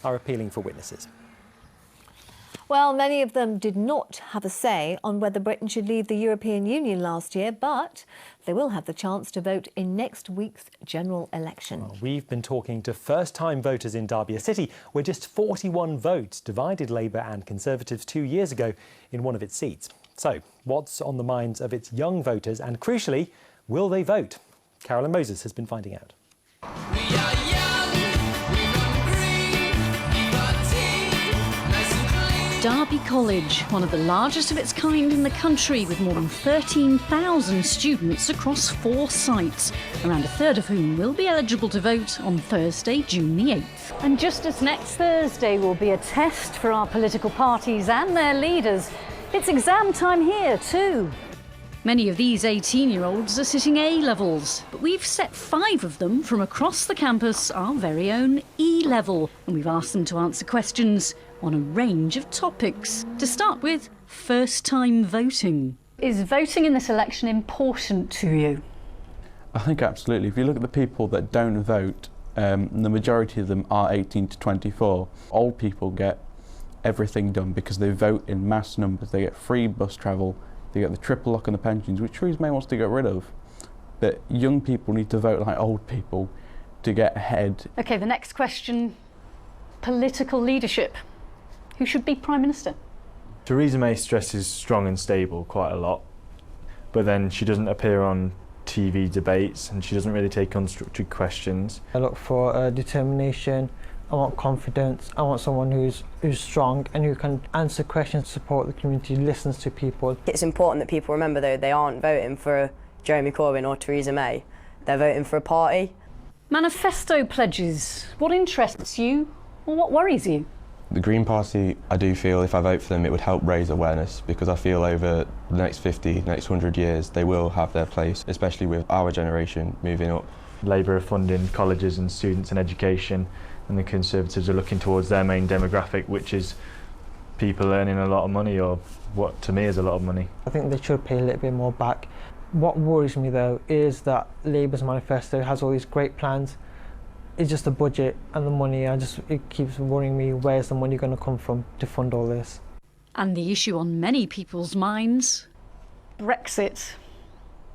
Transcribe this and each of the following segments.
are appealing for witnesses. Well, many of them did not have a say on whether Britain should leave the European Union last year, but they will have the chance to vote in next week's general election. Well, we've been talking to first-time voters in Derby, a city where just 41 votes divided Labour and Conservatives 2 years ago in one of its seats. So, what's on the minds of its young voters and, crucially, will they vote? Carolyn Moses has been finding out. Derby College, one of the largest of its kind in the country, with more than 13,000 students across 4 sites, around a third of whom will be eligible to vote on Thursday, June the 8th. And just as next Thursday will be a test for our political parties and their leaders, it's exam time here too. Many of these 18-year-olds are sitting A-levels, but we've set 5 of them from across the campus our very own E-level, and we've asked them to answer questions on a range of topics. To start with, first-time voting. Is voting in this election important to you? I think absolutely. If you look at the people that don't vote, the majority of them are 18 to 24. Old people get everything done because they vote in mass numbers. They get free bus travel, they get the triple lock on the pensions, which Theresa May wants to get rid of. But young people need to vote like old people to get ahead. OK, the next question, political leadership. Who should be Prime Minister? Theresa May stresses strong and stable quite a lot, but then she doesn't appear on TV debates and she doesn't really take unstructured questions. I look for determination, I want confidence, I want someone who's strong and who can answer questions, support the community, listens to people. It's important that people remember, though, they aren't voting for Jeremy Corbyn or Theresa May, they're voting for a party. Manifesto Pledges. What interests you or what worries you? The Green Party, I do feel if I vote for them it would help raise awareness, because I feel over the next 50, next 100 years they will have their place, especially with our generation moving up. Labour are funding colleges and students and education, and the Conservatives are looking towards their main demographic, which is people earning a lot of money, or what to me is a lot of money. I think they should pay a little bit more back. What worries me though is that Labour's manifesto has all these great plans. It's just the budget and the money, it keeps worrying me, where's the money going to come from to fund all this? And the issue on many people's minds, Brexit.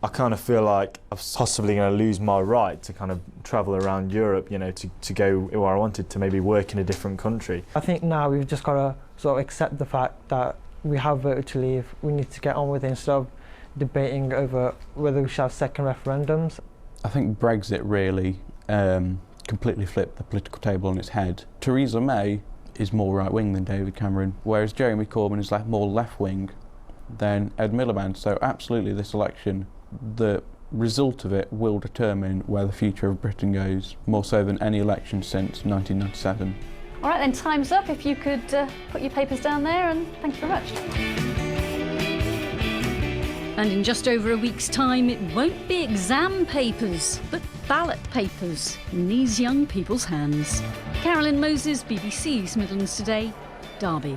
I kind of feel like I'm possibly going to lose my right to kind of travel around Europe, you know, to go where I wanted, to maybe work in a different country. I think now we've just got to sort of accept the fact that we have voted to leave. We need to get on with it instead of debating over whether we should have second referendums. I think Brexit really completely flipped the political table on its head. Theresa May is more right-wing than David Cameron, whereas Jeremy Corbyn is more left-wing than Ed Miliband. So absolutely this election, the result of it will determine where the future of Britain goes, more so than any election since 1997. All right then, time's up. If you could put your papers down there, and thank you very much. And in just over a week's time, it won't be exam papers, but ballot papers in these young people's hands. Carolyn Moses, BBC's Midlands Today, Derby.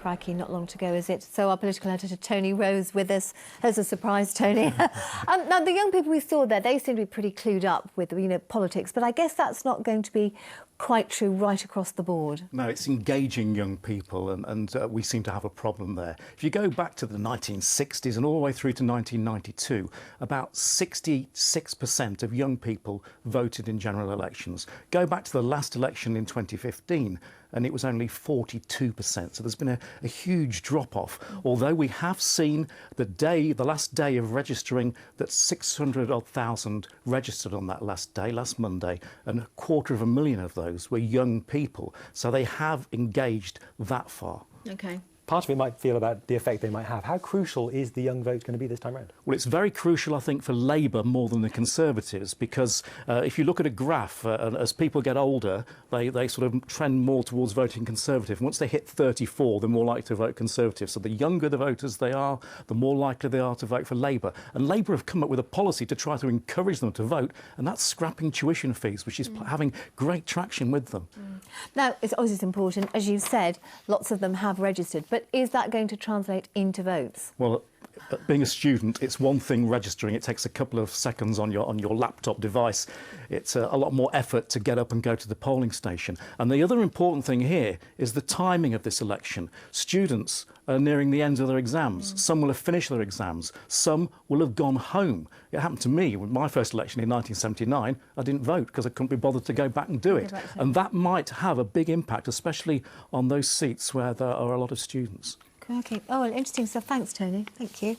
Crikey, not long to go, is it? So our political editor Tony Rose with us. There's a surprise, Tony. Now, the young people we saw there, they seem to be pretty clued up with, politics, but I guess that's not going to be quite true right across the board. No, it's engaging young people, and we seem to have a problem there. If you go back to the 1960s and all the way through to 1992, about 66% of young people voted in general elections. Go back to the last election in 2015, and it was only 42%. So there's been a huge drop-off. Although we have seen the last day of registering, that 600,000 registered on that last day, last Monday, and 250,000 of those were young people. So they have engaged that far. OK. Part of it might feel about the effect they might have. How crucial is the young vote going to be this time around? Well, it's very crucial, I think, for Labour more than the Conservatives, because if you look at a graph, as people get older, they sort of trend more towards voting Conservative. Once they hit 34, they're more likely to vote Conservative. So the younger the voters they are, the more likely they are to vote for Labour. And Labour have come up with a policy to try to encourage them to vote, and that's scrapping tuition fees, which is having great traction with them. Now, it's always important, as you said, lots of them have registered, but is that going to translate into votes? Well, being a student, it's one thing registering. It takes a couple of seconds on your laptop device. It's a lot more effort to get up and go to the polling station. And the other important thing here is the timing of this election. Students are nearing the end of their exams. Some will have finished their exams. Some will have gone home. It happened to me with my first election in 1979. I didn't vote because I couldn't be bothered to go back and do it. And that might have a big impact, especially on those seats where there are a lot of students. Okay. Oh, well, interesting stuff. Thanks, Tony. Thank you.